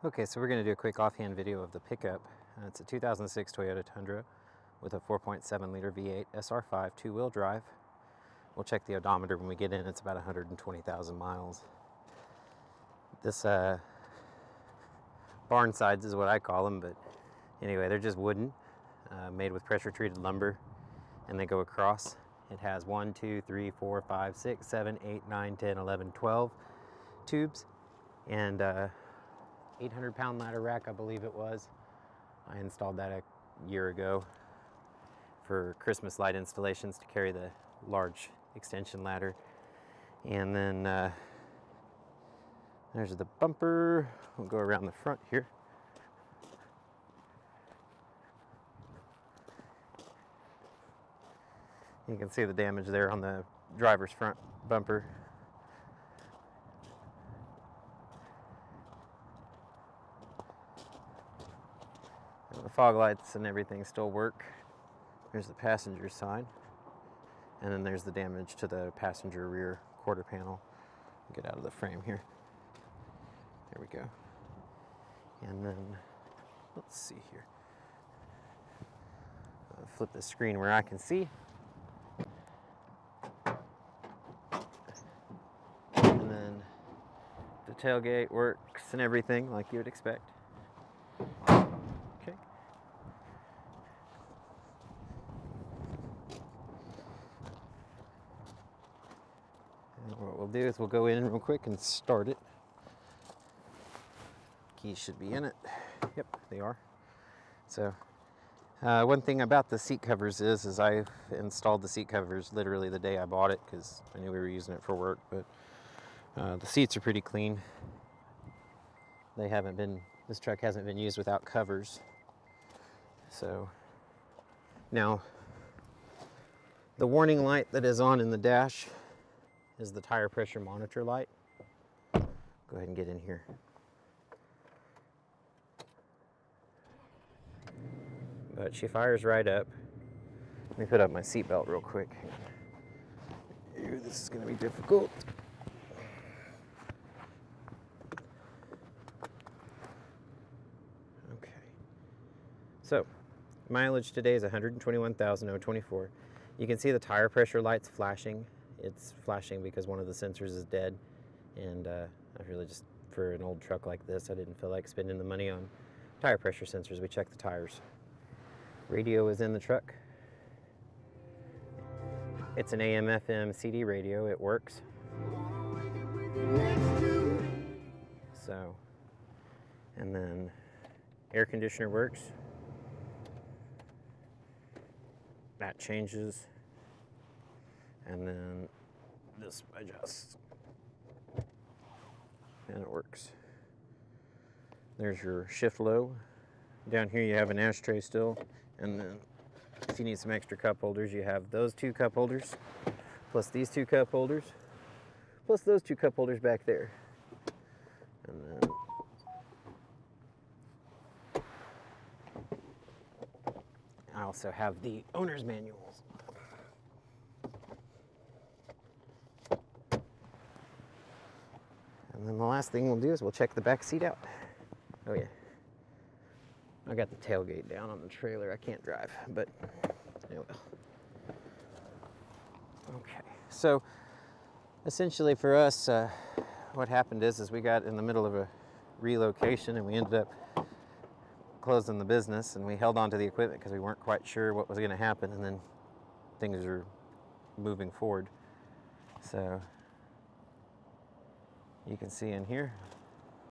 Okay, so we're going to do a quick offhand video of the pickup. It's a 2006 Toyota Tundra with a 4.7 liter V8 SR5 two-wheel drive. We'll check the odometer when we get in. It's about 120,000 miles. This barn sides is what I call them, but anyway, they're just wooden, made with pressure-treated lumber, and they go across. It has 1, 2, 3, 4, 5, 6, 7, 8, 9, 10, 11, 12 tubes, and 800-pound ladder rack, I believe it was. I installed that a year ago for Christmas light installations to carry the large extension ladder. And then there's the bumper. We'll go around the front here. You can see the damage there on the driver's front bumper. The fog lights and everything still work. There's the passenger side, and then there's the damage to the passenger rear quarter panel. Get out of the frame here. There we go. And then let's see here. I'll flip the screen where I can see. And then the tailgate works and everything like you would expect. Okay. And what we'll do is we'll go in real quick and start it. Keys should be in it. Yep, they are. So one thing about the seat covers is I installed the seat covers literally the day I bought it because I knew we were using it for work, but the seats are pretty clean. This truck hasn't been used without covers. So now the warning light that is on in the dash is the tire pressure monitor light. Go ahead and get in here. But she fires right up. Let me put up my seatbelt real quick. Ew, this is going to be difficult. Okay. So, mileage today is 121,024. You can see the tire pressure lights flashing. It's flashing because one of the sensors is dead. And I really just, for an old truck like this, I didn't feel like spending the money on tire pressure sensors. We checked the tires. Radio is in the truck. It's an AM, FM, CD radio. It works. So, and then air conditioner works. That changes. And then this adjusts. And it works. There's your shift low. Down here you have an ashtray still. And then if you need some extra cup holders, you have those two cup holders, plus these two cup holders, plus those two cup holders back there. And then I also have the owner's manuals. And then the last thing we'll do is we'll check the back seat out. Oh yeah. I got the tailgate down on the trailer. I can't drive, but I will. Okay, so essentially for us, what happened is we got in the middle of a relocation and we ended up closing the business, and we held on to the equipment because we weren't quite sure what was going to happen, and then things are moving forward. So you can see in here,